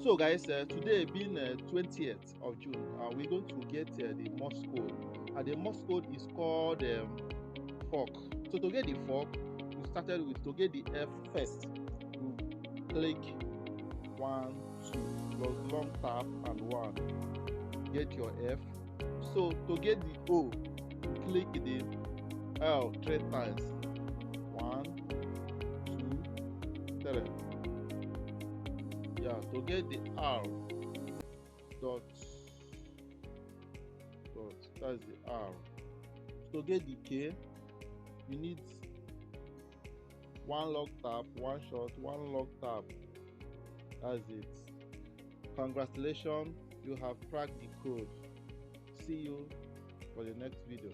So guys, today being 20th of June, we're going to get the Morse code. The Morse code is called fork. So to get the fork, we started with, to get the F first, you click 1, 2, plus long tap and 1, get your F. So to get the O, you click the L 3 times, 1, 2, 3. Yeah, to get the R, dot, that's the R. To get the K, you need 1 long tap, 1 short, 1 long tap. That's it. Congratulations, you have cracked the code. See you for the next video.